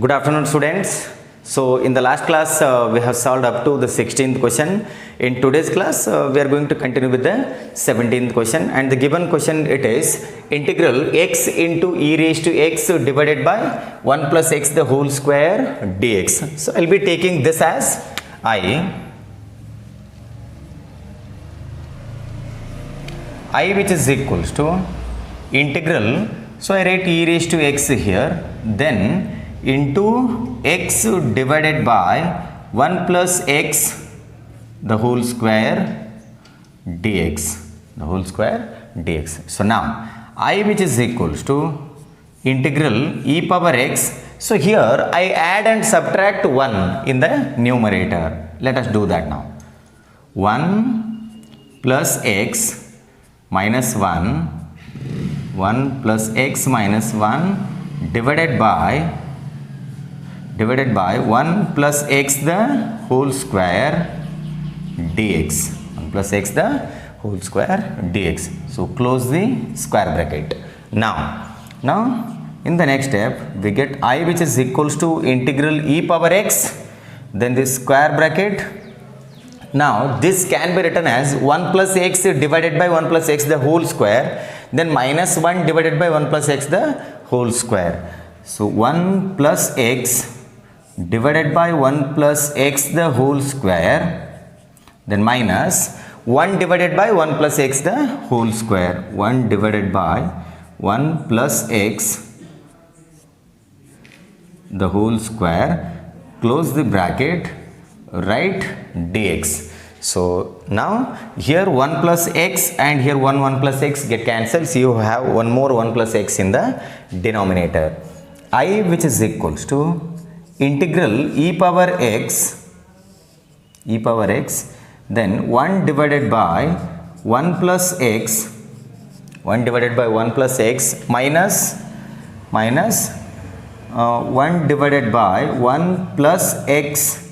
Good afternoon, students. So in the last class we have solved up to the 16th question. In today's class we are going to continue with the 17th question, and the given question it is integral x into e raised to x divided by 1 plus x the whole square dx. So I'll be taking this as I which is equals to integral, so I write e raised to x here, then into x divided by 1 plus x the whole square dx, the whole square dx. So now I which is equals to integral e power x, so here I add and subtract 1 in the numerator. Let us do that now. 1 plus x minus 1 plus x minus 1 divided by 1 plus x the whole square dx, 1 plus x the whole square dx. So close the square bracket. Now in the next step we get I which is equals to integral e power x, then this square bracket. Now this can be written as 1 plus x divided by 1 plus x the whole square, then minus 1 divided by 1 plus x the whole square. So 1 plus x divided by 1 plus x the whole square, then minus 1 divided by 1 plus x the whole square, 1 divided by 1 plus x the whole square, close the bracket, write dx. So now here 1 plus x and here 1 plus x get cancelled, so you have one more 1 plus x in the denominator. I which is equals to integral e power x, then 1 divided by 1 plus x, 1 divided by 1 plus x minus 1 divided by 1 plus x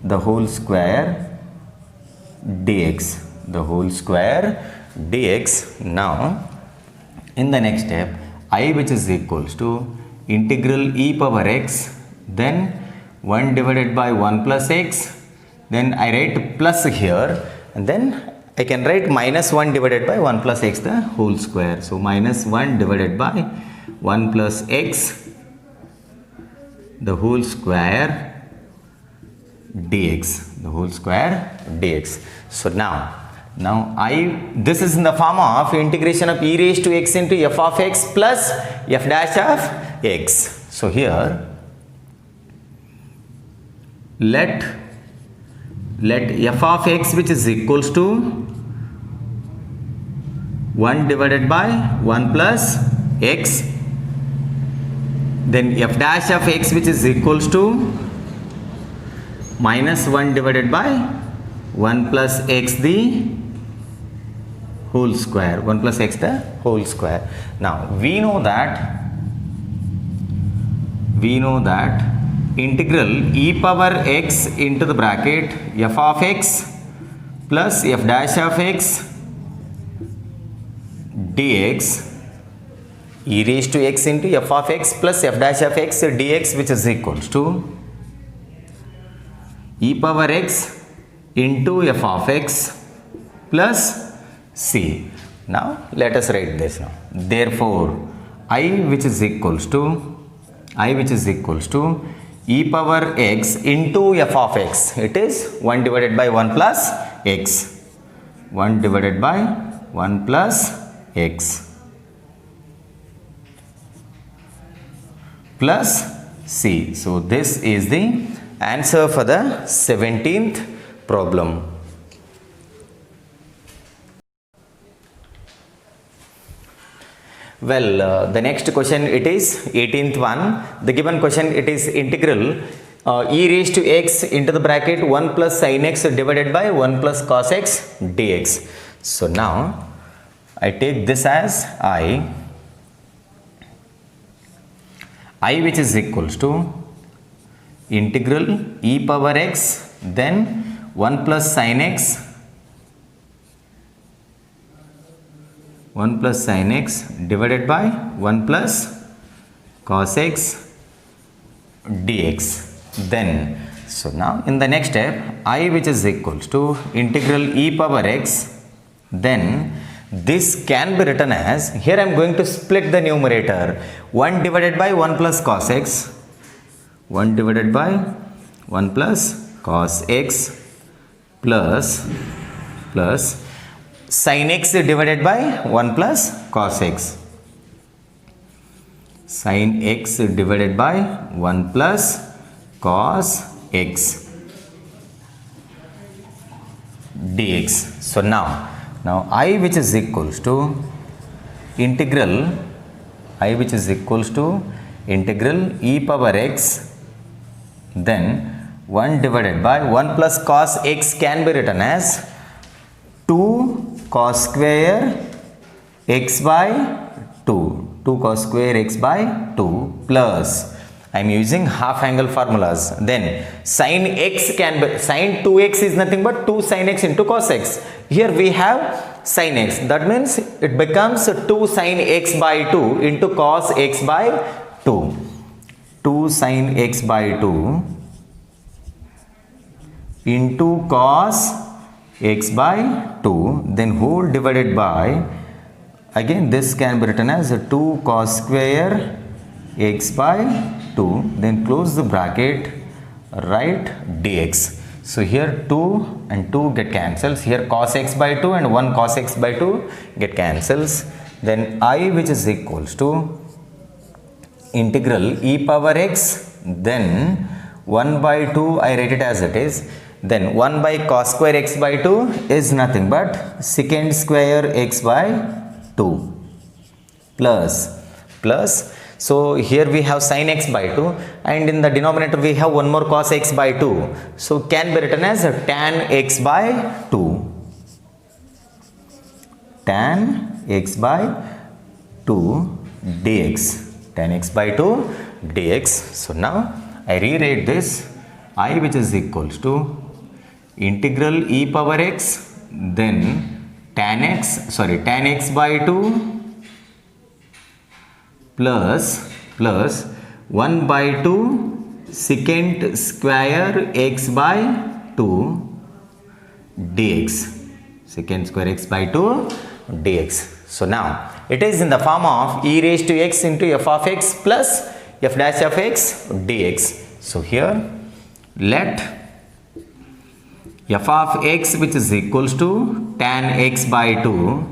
the whole square dx, the whole square dx. Now in the next step I which is equals to integral e power x, then 1 divided by 1 plus x, then I write plus here, and then I can write minus 1 divided by 1 plus x the whole square. So minus 1 divided by 1 plus x the whole square dx, the whole square dx. So now this is in the form of integration of e raised to x into f of x plus f dash of x. So here let f of x which is equals to 1 divided by 1 plus x, then f dash of x which is equals to minus 1 divided by 1 plus x the whole square, 1 plus x the whole square. Now we know that integral e power x into the bracket f of x plus f dash of x dx, e raised to x into f of x plus f dash of x dx, which is equals to e power x into f of x plus c. Now let us write this now. Therefore I which is equals to e power x into f of x, it is 1 divided by 1 plus x, 1 divided by 1 plus x plus c. So this is the answer for the 17th problem. Well, the next question it is 18th one. The given question it is integral e raised to x into the bracket 1 plus sin x divided by 1 plus cos x dx. So now I take this as I which is equals to integral e power x, then 1 plus sin x, 1 plus sin x divided by 1 plus cos x dx. Then so now in the next step I which is equals to integral e power x, then this can be written as, here I am going to split the numerator, 1 divided by 1 plus cos x, 1 divided by 1 plus cos x plus sin x divided by 1 plus cos x, sin x divided by 1 plus cos x dx. So now I which is equals to integral e power x, then 1 divided by 1 plus cos x can be written as 2 cos square x by 2 cos square x by 2 plus, I am using half angle formulas, then sin x can be, sin 2x is nothing but 2 sin x into cos x. Here we have sin x, that means it becomes 2 sin x by 2 into cos x by 2. 2 sin x by 2 into cos x by 2, then whole divided by, again this can be written as 2 cos square x by 2, then close the bracket, write dx. So here 2 and 2 get cancels, here cos x by 2 and 1 cos x by 2 get cancels, then I which is equals to integral e power x, then 1 by 2 I write it as it is, then 1 by cos square x by 2 is nothing but secant square x by 2 plus, so here we have sin x by 2 and in the denominator we have one more cos x by 2, so can be written as tan x by 2, tan x by 2 dx, tan x by 2 dx. So now I rewrite this, I which is equals to integral e power x, then tan x by 2 plus 1 by 2 secant square x by 2 dx, secant square x by 2 dx. So now it is in the form of e raised to x into f of x plus f dash of x dx. So here let f of x which is equals to tan x by 2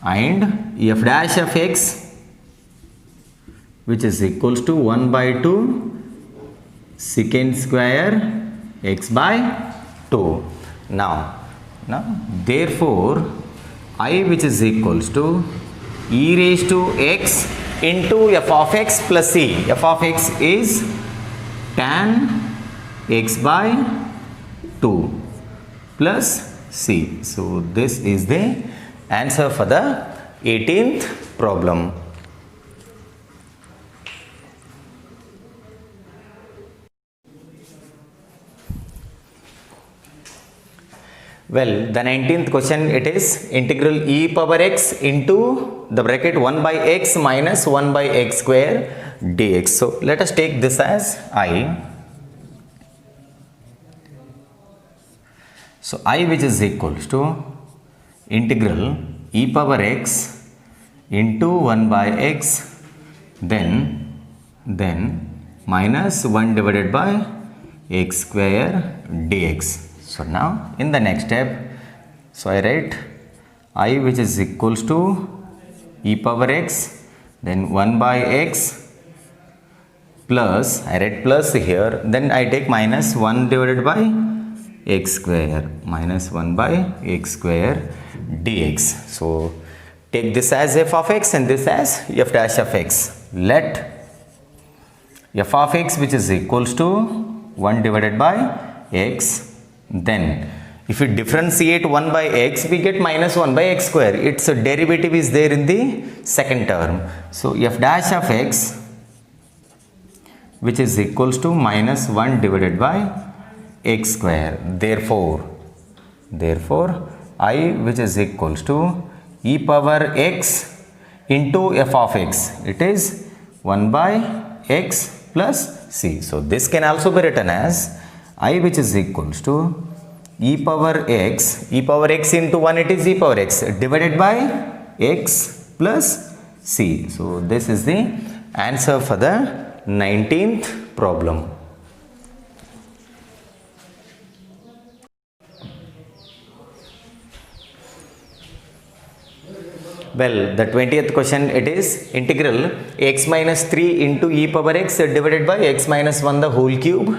and f dash of x which is equals to 1 by 2 secant square x by 2. Now therefore I which is equals to e raised to x into f of x plus c. F of x is tan x by 2 plus c. So this is the answer for the 18th problem. Well, the 19th question, it is integral e power x into the bracket 1 by x minus 1 by x square dx. So let us take this as I. So I which is equals to integral e power x into 1 by x, then minus 1 divided by x square dx. So now in the next step, so I write I which is equals to e power x, then 1 by x plus, I write plus here, then I take minus 1 divided by x square, minus 1 by x square dx. So take this as f of x and this as f dash of x. Let f of x which is equals to 1 divided by x, then if we differentiate 1 by x, we get minus 1 by x square. Its derivative is there in the second term. So f dash of x which is equals to minus 1 divided by x square. Therefore I which is equals to e power x into f of x. It is 1 by x plus c. So this can also be written as I which is equals to e power x into 1 it is e power x divided by x plus c. So this is the answer for the 19th problem. Well, the 20th question, it is integral x minus 3 into e power x divided by x minus 1 the whole cube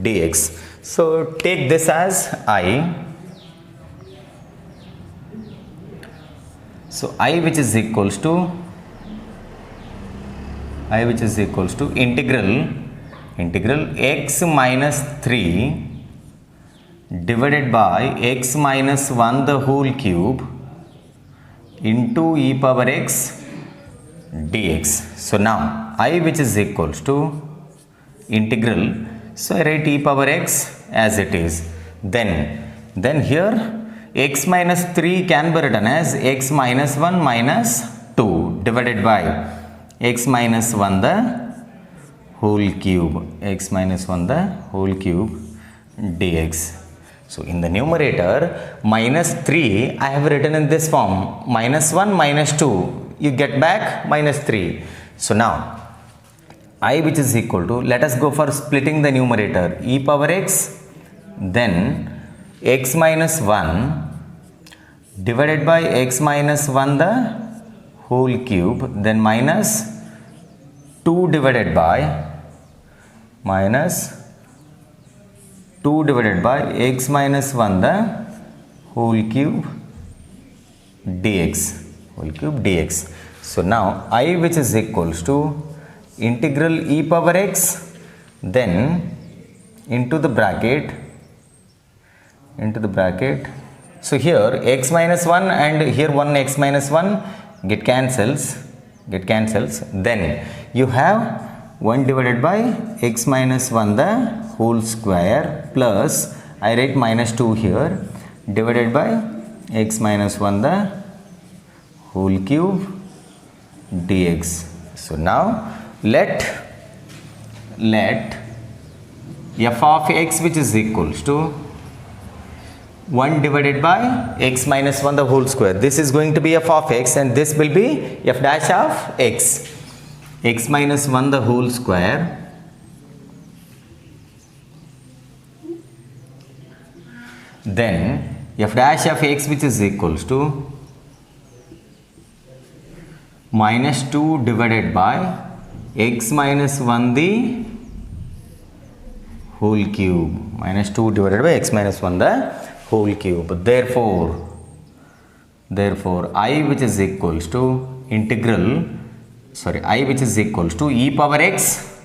dx. So take this as I. So I which is equals to integral x minus 3 divided by x minus 1 the whole cube into e power x dx. So now I which is equals to integral, so I write e power x as it is. Then here x minus 3 can be written as x minus 1 minus 2 divided by x minus 1 the whole cube, x minus 1 the whole cube dx. So in the numerator, minus 3 I have written in this form, minus 1 minus 2, you get back minus 3. So now I which is equal to, let us go for splitting the numerator, e power x, then x minus 1 divided by x minus 1 the whole cube, then minus 2 divided by x minus 1 the whole cube dx. So now I which is equals to integral e power x, then into the bracket. So here x minus 1 and here 1 x minus 1 get cancels. Then you have 1 divided by x minus 1 the whole square plus, I write minus 2 here, divided by x minus 1 the whole cube dx. So now let f of x which is equals to 1 divided by x minus 1 the whole square. This is going to be f of x and this will be f dash of x minus 1 the whole square then f dash of x which is equals to minus 2 divided by x minus 1 the whole cube, minus 2 divided by x minus 1 the whole cube. Therefore I which is equals to I which is equals to e power x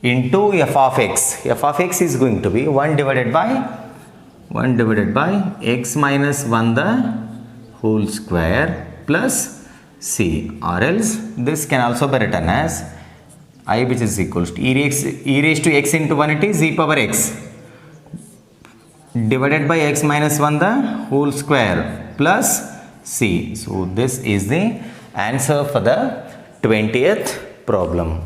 into f of x. F of x is going to be 1 divided by x minus 1 the whole square plus c, or else this can also be written as I which is equals to e raised to x into 1 it is e power x divided by x minus 1 the whole square plus c. So this is the answer for the 20th problem.